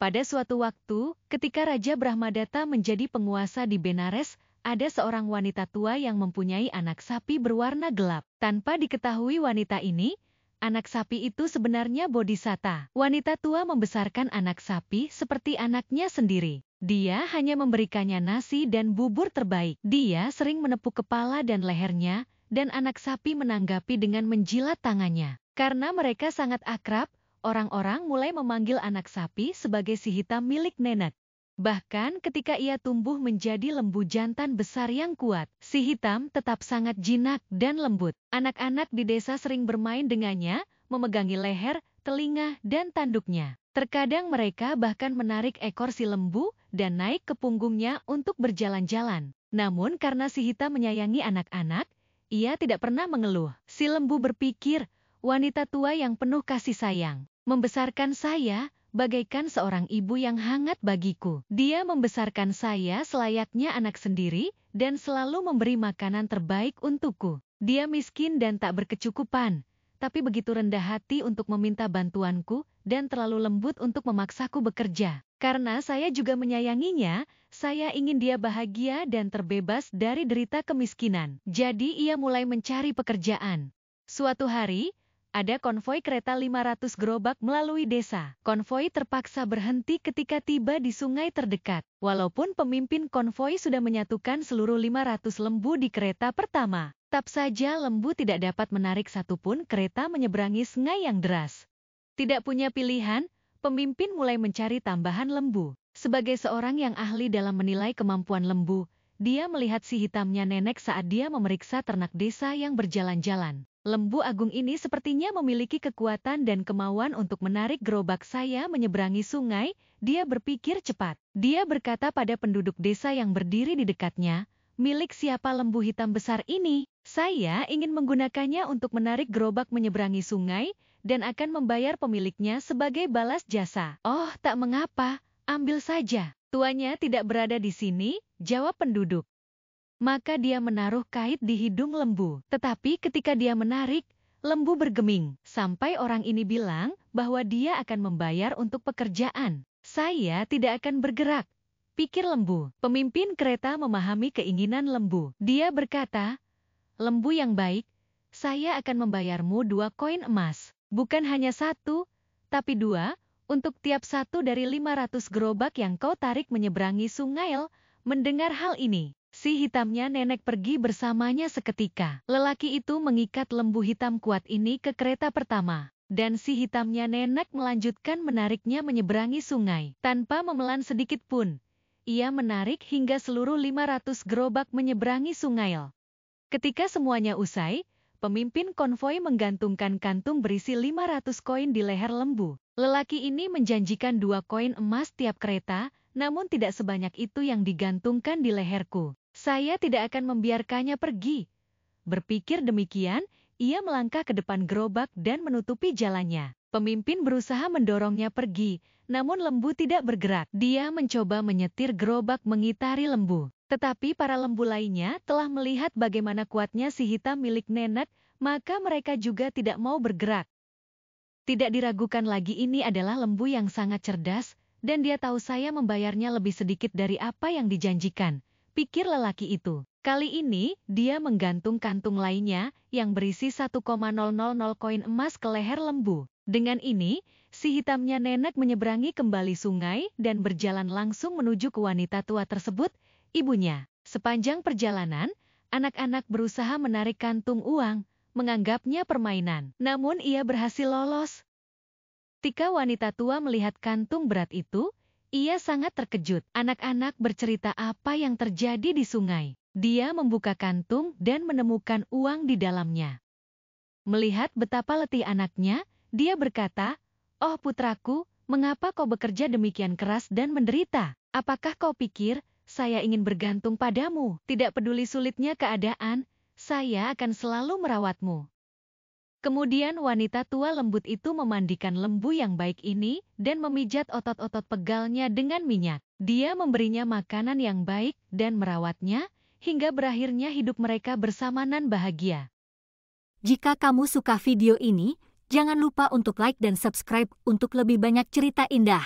Pada suatu waktu, ketika Raja Brahmadata menjadi penguasa di Benares, ada seorang wanita tua yang mempunyai anak sapi berwarna gelap. Tanpa diketahui wanita ini, anak sapi itu sebenarnya Bodhisatta. Wanita tua membesarkan anak sapi seperti anaknya sendiri. Dia hanya memberikannya nasi dan bubur terbaik. Dia sering menepuk kepala dan lehernya, dan anak sapi menanggapi dengan menjilat tangannya. Karena mereka sangat akrab, orang-orang mulai memanggil anak sapi sebagai si hitam milik nenek. Bahkan ketika ia tumbuh menjadi lembu jantan besar yang kuat, si hitam tetap sangat jinak dan lembut. Anak-anak di desa sering bermain dengannya, memegangi leher, telinga, dan tanduknya. Terkadang mereka bahkan menarik ekor si lembu dan naik ke punggungnya untuk berjalan-jalan. Namun karena si hitam menyayangi anak-anak, ia tidak pernah mengeluh. Si lembu berpikir, wanita tua yang penuh kasih sayang, membesarkan saya bagaikan seorang ibu yang hangat bagiku. Dia membesarkan saya selayaknya anak sendiri dan selalu memberi makanan terbaik untukku. Dia miskin dan tak berkecukupan, tapi begitu rendah hati untuk meminta bantuanku dan terlalu lembut untuk memaksaku bekerja. Karena saya juga menyayanginya, saya ingin dia bahagia dan terbebas dari derita kemiskinan. Jadi ia mulai mencari pekerjaan. Suatu hari, ada konvoi kereta 500 gerobak melalui desa. Konvoi terpaksa berhenti ketika tiba di sungai terdekat. Walaupun pemimpin konvoi sudah menyatukan seluruh 500 lembu di kereta pertama, tetap saja lembu tidak dapat menarik satupun kereta menyeberangi sungai yang deras. Tidak punya pilihan, pemimpin mulai mencari tambahan lembu. Sebagai seorang yang ahli dalam menilai kemampuan lembu, dia melihat si hitamnya nenek saat dia memeriksa ternak desa yang berjalan-jalan. Lembu agung ini sepertinya memiliki kekuatan dan kemauan untuk menarik gerobak saya menyeberangi sungai. Dia berpikir cepat. Dia berkata pada penduduk desa yang berdiri di dekatnya, "Milik siapa lembu hitam besar ini? Saya ingin menggunakannya untuk menarik gerobak menyeberangi sungai dan akan membayar pemiliknya sebagai balas jasa." "Oh, tak mengapa, ambil saja. Tuanya tidak berada di sini," jawab penduduk. Maka dia menaruh kait di hidung lembu. Tetapi ketika dia menarik, lembu bergeming. Sampai orang ini bilang bahwa dia akan membayar untuk pekerjaan. "Saya tidak akan bergerak," pikir lembu. Pemimpin kereta memahami keinginan lembu. Dia berkata, "Lembu yang baik, saya akan membayarmu 2 koin emas. Bukan hanya 1, tapi 2, untuk tiap satu dari 500 gerobak yang kau tarik menyeberangi sungai." Mendengar hal ini, si hitamnya nenek pergi bersamanya seketika. Lelaki itu mengikat lembu hitam kuat ini ke kereta pertama, dan si hitamnya nenek melanjutkan menariknya menyeberangi sungai. Tanpa memelan sedikit pun, ia menarik hingga seluruh 500 gerobak menyeberangi sungai. Ketika semuanya usai, pemimpin konvoi menggantungkan kantung berisi 500 koin di leher lembu. Lelaki ini menjanjikan 2 koin emas tiap kereta, namun tidak sebanyak itu yang digantungkan di leherku. Saya tidak akan membiarkannya pergi. Berpikir demikian, ia melangkah ke depan gerobak dan menutupi jalannya. Pemimpin berusaha mendorongnya pergi, namun lembu tidak bergerak. Dia mencoba menyetir gerobak mengitari lembu. Tetapi para lembu lainnya telah melihat bagaimana kuatnya si hitam milik nenek, maka mereka juga tidak mau bergerak. Tidak diragukan lagi, ini adalah lembu yang sangat cerdas, dan dia tahu saya membayarnya lebih sedikit dari apa yang dijanjikan, pikir lelaki itu. Kali ini, dia menggantung kantung lainnya, yang berisi 1,000 koin emas ke leher lembu. Dengan ini, si hitamnya nenek menyeberangi kembali sungai dan berjalan langsung menuju ke wanita tua tersebut, ibunya. Sepanjang perjalanan, anak-anak berusaha menarik kantung uang, menganggapnya permainan. Namun ia berhasil lolos. Ketika wanita tua melihat kantung berat itu, ia sangat terkejut. Anak-anak bercerita apa yang terjadi di sungai. Dia membuka kantung dan menemukan uang di dalamnya. Melihat betapa letih anaknya, dia berkata, "Oh putraku, mengapa kau bekerja demikian keras dan menderita? Apakah kau pikir saya ingin bergantung padamu? Tidak peduli sulitnya keadaan, saya akan selalu merawatmu." Kemudian wanita tua lembut itu memandikan lembu yang baik ini dan memijat otot-otot pegalnya dengan minyak. Dia memberinya makanan yang baik dan merawatnya hingga berakhirnya hidup mereka bersama nan bahagia. Jika kamu suka video ini, jangan lupa untuk like dan subscribe untuk lebih banyak cerita indah.